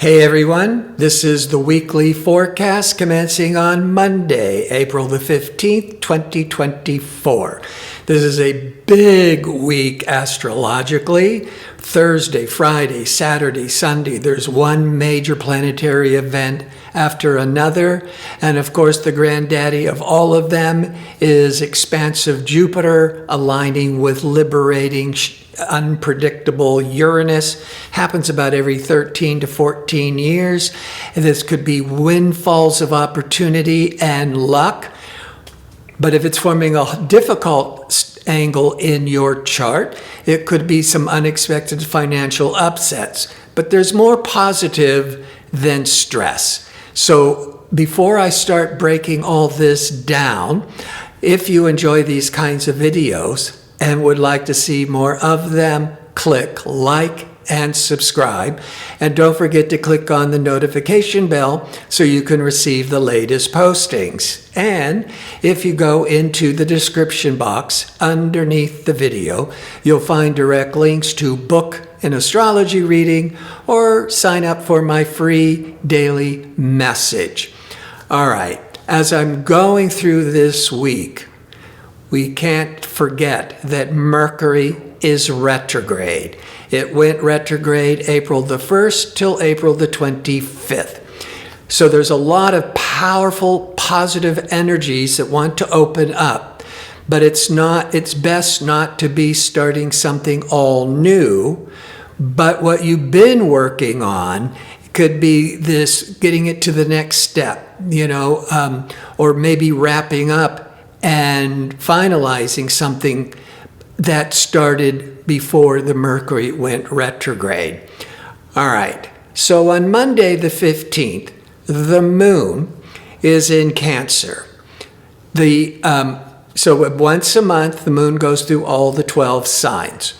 Hey everyone, this is the weekly forecast commencing on Monday, April the 15th, 2024. This is a big week astrologically. Thursday, Friday, Saturday, Sunday, there's one major planetary event after another. And of course, the granddaddy of all of them is expansive Jupiter aligning with liberating unpredictable Uranus. Happens about every 13 to 14 years. And this could be windfalls of opportunity and luck. But if it's forming a difficult angle in your chart, it could be some unexpected financial upsets. But there's more positive than stress. So before I start breaking all this down, if you enjoy these kinds of videos and would like to see more of them, click like and subscribe. And don't forget to click on the notification bell so you can receive the latest postings. And if you go into the description box underneath the video, you'll find direct links to book an astrology reading or sign up for my free daily message. All right, as I'm going through this week, we can't forget that Mercury is retrograde. It went retrograde April the 1st till April the 25th. So there's a lot of powerful, positive energies that want to open up. But it's best not to be starting something all new. But what you've been working on could be this, getting it to the next step, or maybe wrapping up and finalizing something that started before the Mercury went retrograde. All right, so on Monday the 15th, the moon is in Cancer. So once a month, the moon goes through all the 12 signs.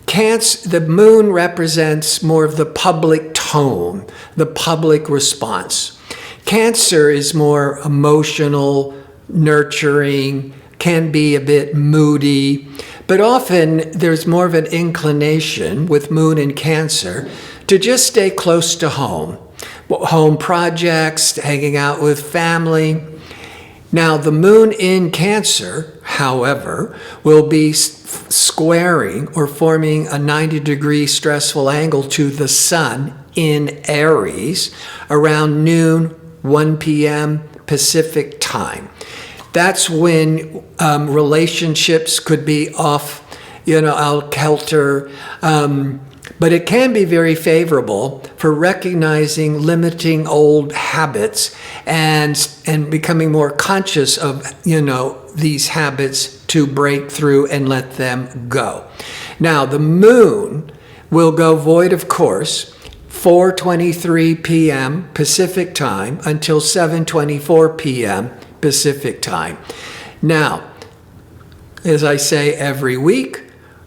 The moon represents more of the public tone, the public response. Cancer is more emotional, nurturing, can be a bit moody, but often there's more of an inclination with moon in Cancer to just stay close to home. Home projects, hanging out with family. Now, the moon in Cancer, however, will be squaring or forming a 90-degree stressful angle to the sun in Aries around noon, 1 p.m. Pacific time. That's when relationships could be off, out kilter. But it can be very favorable for recognizing limiting old habits and becoming more conscious of, these habits to break through and let them go. Now, the moon will go void of course 4:23 p.m. Pacific time until 7:24 p.m. Pacific time. Now, as I say every week,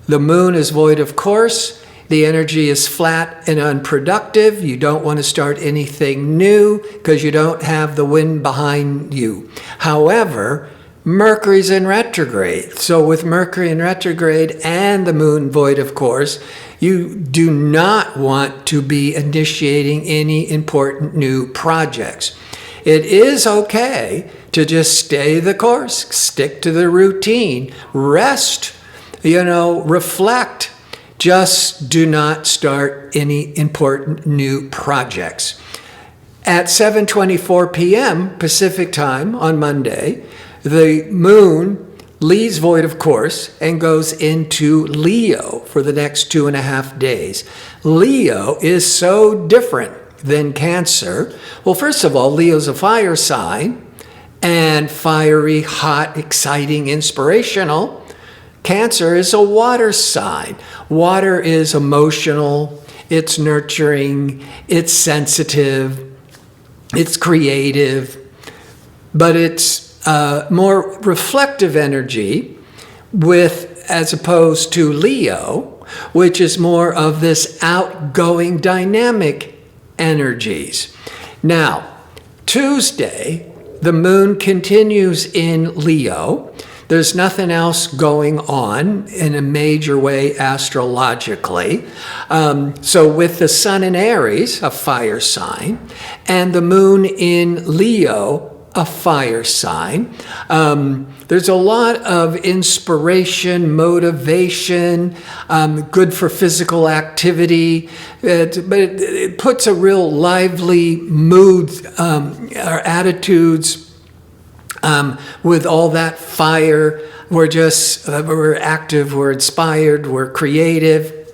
the moon is void of course. The energy is flat and unproductive. You don't want to start anything new because you don't have the wind behind you. However, Mercury's in retrograde. So with Mercury in retrograde and the moon void of course, you do not want to be initiating any important new projects. It is okay to just stay the course, stick to the routine, rest, reflect. Just do not start any important new projects. At 7:24 p.m. Pacific time on Monday, the moon leaves void of course and goes into Leo for the next 2.5 days. Leo is so different than Cancer. Well, first of all, Leo's a fire sign and fiery, hot, exciting, inspirational. Cancer is a water sign. Water is emotional, it's nurturing, it's sensitive, it's creative, but it's more reflective energy as opposed to Leo, which is more of this outgoing dynamic energies. Now, Tuesday, the moon continues in Leo There's nothing else going on in a major way astrologically. So with the sun in Aries, a fire sign, and the moon in Leo, a fire sign, there's a lot of inspiration, motivation, good for physical activity, but it puts a real lively mood or attitudes with all that fire. We're active, we're inspired, we're creative.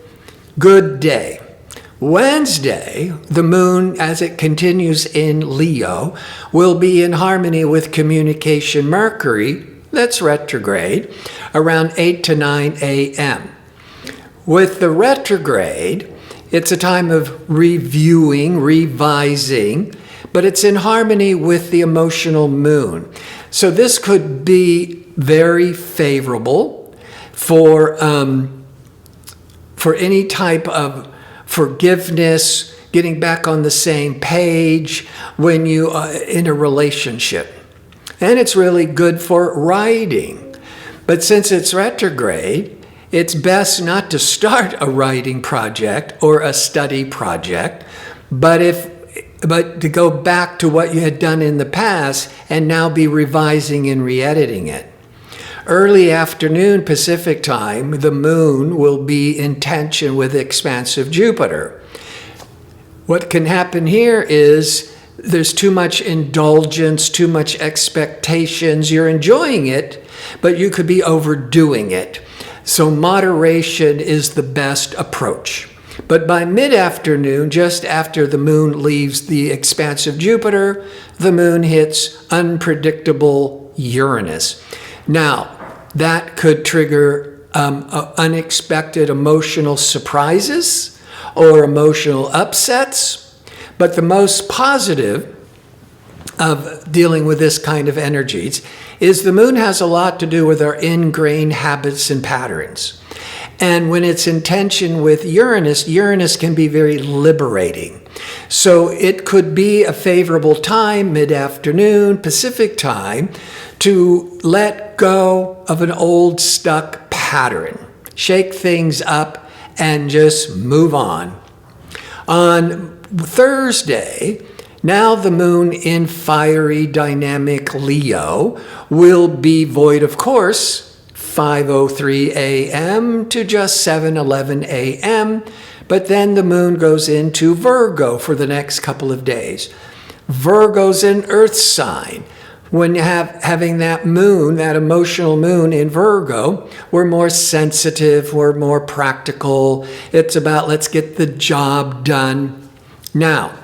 Good day. Wednesday, the moon, as it continues in Leo, will be in harmony with communication Mercury, that's retrograde, around 8 to 9 a.m. With the retrograde, it's a time of reviewing, revising, but it's in harmony with the emotional moon. So this could be very favorable for any type of forgiveness, getting back on the same page when you are in a relationship. And it's really good for writing. But since it's retrograde, it's best not to start a writing project or a study project, but to go back to what you had done in the past and now be revising and re-editing it. Early afternoon Pacific time, the moon will be in tension with expansive Jupiter. What can happen here is there's too much indulgence, too much expectations. You're enjoying it, but you could be overdoing it. So moderation is the best approach. But by mid-afternoon, just after the moon leaves the expansive Jupiter, the moon hits unpredictable Uranus. Now, that could trigger unexpected emotional surprises or emotional upsets. But the most positive of dealing with this kind of energies is the moon has a lot to do with our ingrained habits and patterns. And when it's in tension with Uranus, Uranus can be very liberating. So it could be a favorable time, mid-afternoon, Pacific time, to let go of an old stuck pattern, shake things up, and just move on. On Thursday, now the moon in fiery dynamic Leo will be void of course, 5:03 a.m. to just 7:11 a.m., but then the moon goes into Virgo for the next couple of days. Virgo's an earth sign. When you having that moon, that emotional moon in Virgo, we're more sensitive, we're more practical. It's about let's get the job done. Now,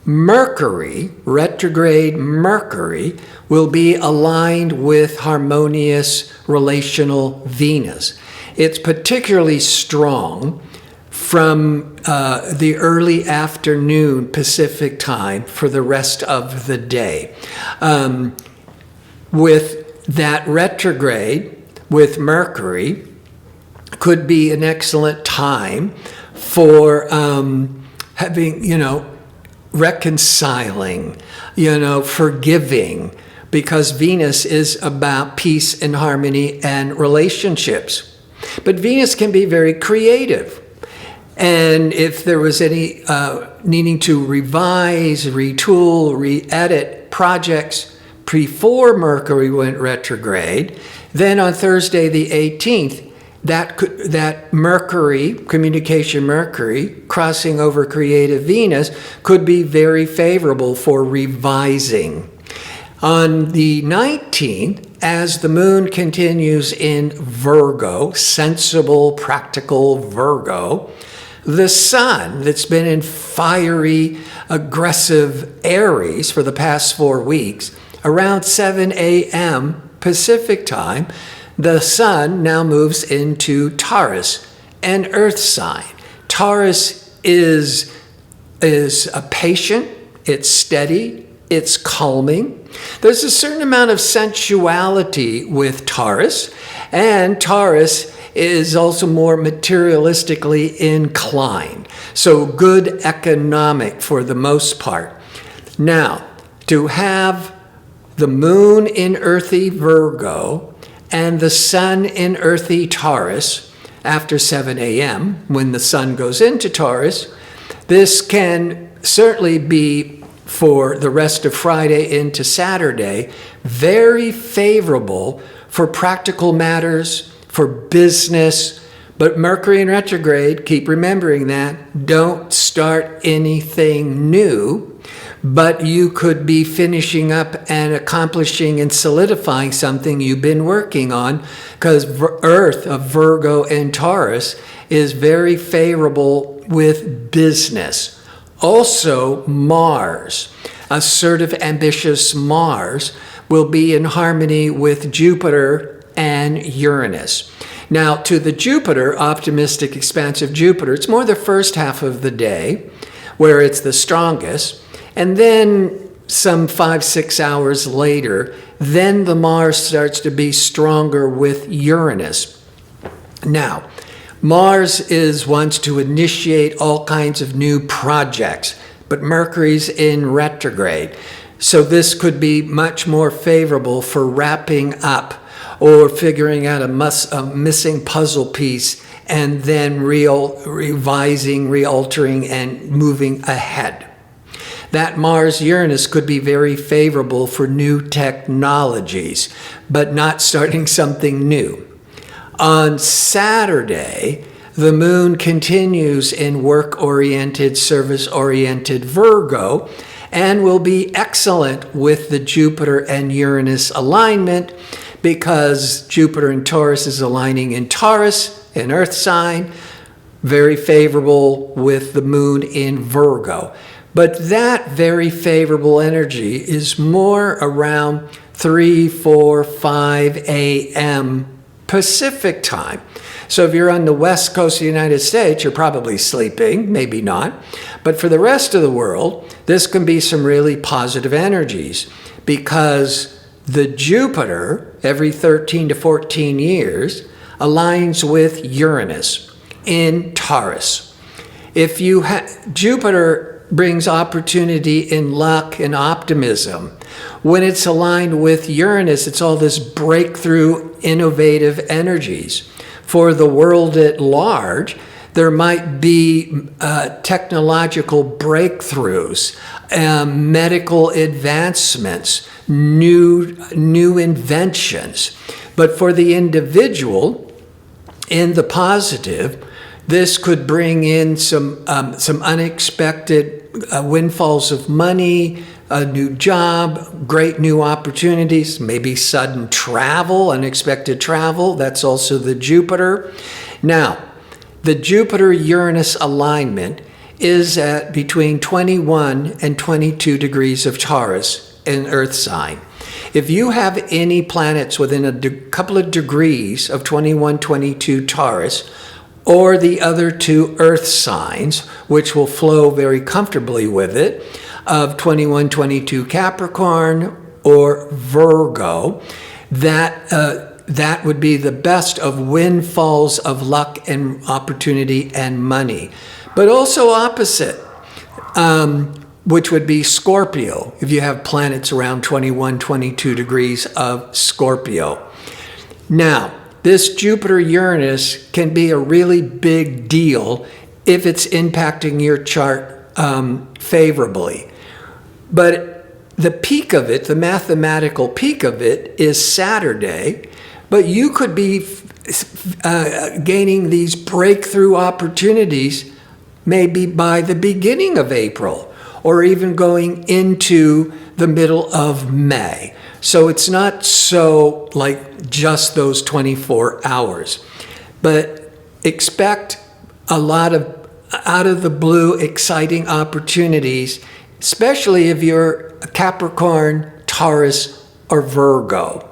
Mercury, retrograde Mercury, will be aligned with harmonious relational Venus. It's particularly strong from the early afternoon Pacific time for the rest of the day. With that retrograde with Mercury could be an excellent time for having, reconciling, forgiving, because Venus is about peace and harmony and relationships. But Venus can be very creative. And if there was any needing to revise, retool, re-edit projects before Mercury went retrograde, then on Thursday the 18th, that Mercury, communication Mercury, crossing over creative Venus, could be very favorable for revising. On the 19th, as the moon continues in Virgo, sensible, practical Virgo, the sun that's been in fiery, aggressive Aries for the past 4 weeks, around 7 a.m. Pacific time, the sun now moves into Taurus, an earth sign. Taurus is a patient, it's steady, it's calming. There's a certain amount of sensuality with Taurus, and Taurus is also more materialistically inclined. So good economic for the most part. Now, to have the moon in earthy Virgo and the sun in earthy Taurus after 7 a.m., when the sun goes into Taurus, this can certainly be for the rest of Friday into Saturday, very favorable for practical matters, for business. But Mercury in retrograde, keep remembering that, don't start anything new, but you could be finishing up and accomplishing and solidifying something you've been working on, because Earth of Virgo and Taurus is very favorable with business. Also, Mars, assertive, ambitious Mars, will be in harmony with Jupiter and Uranus. Now, to the Jupiter, optimistic, expansive Jupiter, it's more the first half of the day where it's the strongest. And then some 5-6 hours later, then the Mars starts to be stronger with Uranus. Now, Mars wants to initiate all kinds of new projects, but Mercury's in retrograde. So this could be much more favorable for wrapping up or figuring out a missing puzzle piece and then revising, realtering, and moving ahead. That Mars-Uranus could be very favorable for new technologies, but not starting something new. On Saturday, the moon continues in work-oriented, service-oriented Virgo and will be excellent with the Jupiter and Uranus alignment, because Jupiter and Taurus is aligning in Taurus, an earth sign, very favorable with the moon in Virgo. But that very favorable energy is more around 3, 4, 5 a.m. Pacific time. So if you're on the west coast of the United States, you're probably sleeping, maybe not. But for the rest of the world, this can be some really positive energies, because the Jupiter, every 13 to 14 years, aligns with Uranus in Taurus. If you Jupiter brings opportunity in luck and optimism. When it's aligned with Uranus, it's all this breakthrough, innovative energies. For the world at large, there might be technological breakthroughs, medical advancements, new inventions. But for the individual, in the positive, this could bring in some unexpected windfalls of money, a new job, great new opportunities, maybe sudden travel, unexpected travel. That's also the Jupiter. Now, the Jupiter-Uranus alignment is at between 21 and 22 degrees of Taurus in Earth sign. If you have any planets within a couple of degrees of 21, 22 Taurus, or the other two Earth signs, which will flow very comfortably with it, of 21, 22 Capricorn or Virgo, that would be the best of windfalls of luck and opportunity and money. But also opposite, which would be Scorpio, if you have planets around 21, 22 degrees of Scorpio. Now, this Jupiter-Uranus can be a really big deal if it's impacting your chart favorably. But the peak of it, the mathematical peak of it, is Saturday, but you could be gaining these breakthrough opportunities maybe by the beginning of April, or even going into the middle of May. So it's not so like just those 24 hours, but expect a lot of out of the blue, exciting opportunities, especially if you're a Capricorn, Taurus, or Virgo.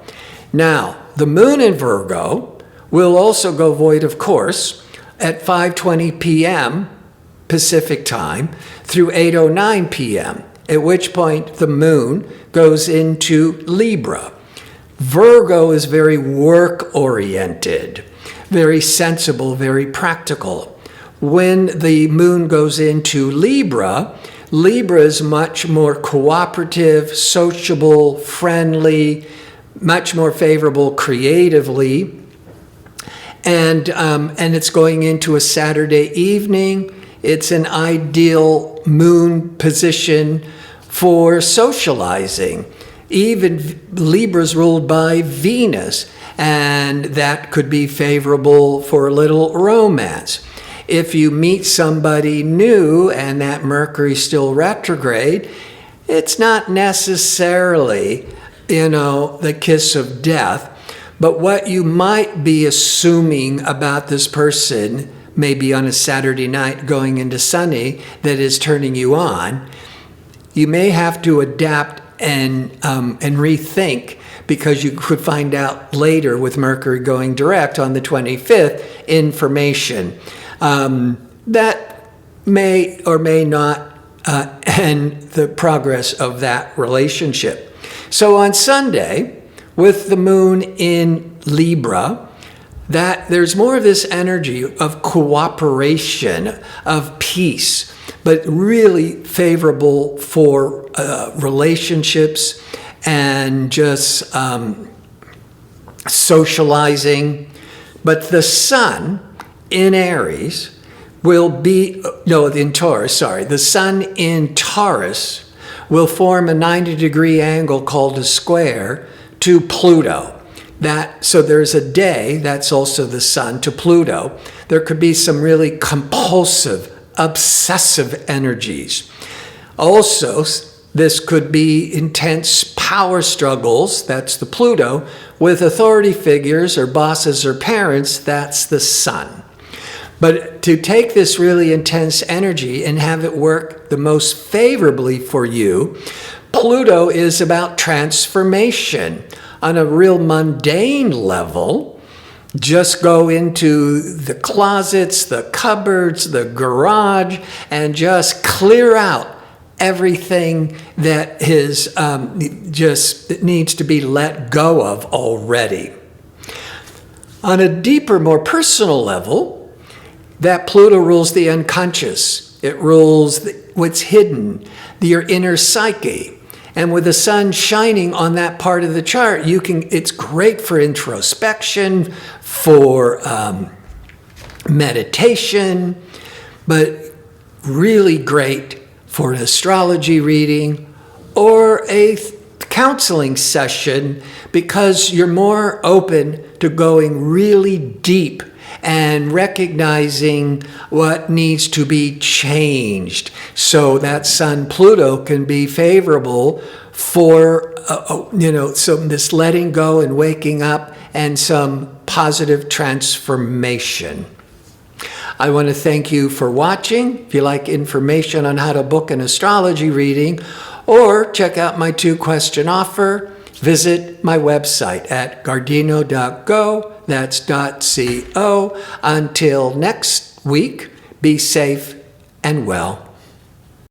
Now, the moon in Virgo will also go void, of course, at 5:20 p.m. Pacific time through 8:09 p.m., at which point the moon goes into Libra. Virgo is very work-oriented, very sensible, very practical. When the moon goes into Libra, Libra is much more cooperative, sociable, friendly, much more favorable creatively. And it's going into a Saturday evening. It's an ideal moon position for socializing. Even Libra's ruled by Venus, and that could be favorable for a little romance. If you meet somebody new and that Mercury's still retrograde, it's not necessarily, the kiss of death. But what you might be assuming about this person, maybe on a Saturday night going into sunny, that is turning you on, you may have to adapt and rethink, because you could find out later with Mercury going direct on the 25th, information that may or may not end the progress of that relationship. So on Sunday, with the moon in Libra, that there's more of this energy of cooperation, of peace, but really favorable for relationships and just socializing. But the sun in Aries will be, in Taurus, the sun in Taurus will form a 90-degree angle called a square to Pluto. So there's a day, that's also the sun, to Pluto. There could be some really compulsive, obsessive energies. Also, this could be intense power struggles, that's the Pluto, with authority figures or bosses or parents, that's the sun. But to take this really intense energy and have it work the most favorably for you, Pluto is about transformation. On a real mundane level, just go into the closets, the cupboards, the garage, and just clear out everything that is just needs to be let go of already. On a deeper, more personal level, that Pluto rules the unconscious. It rules what's hidden, your inner psyche. And with the sun shining on that part of the chart, it's great for introspection, for meditation, but really great for an astrology reading or a counseling session, because you're more open to going really deep and recognizing what needs to be changed. So that Sun-Pluto can be favorable for, some this letting go and waking up and some positive transformation. I want to thank you for watching. If you like information on how to book an astrology reading or check out my 2-question offer, visit my website at gardino.go. That's .co. Until next week, be safe and well.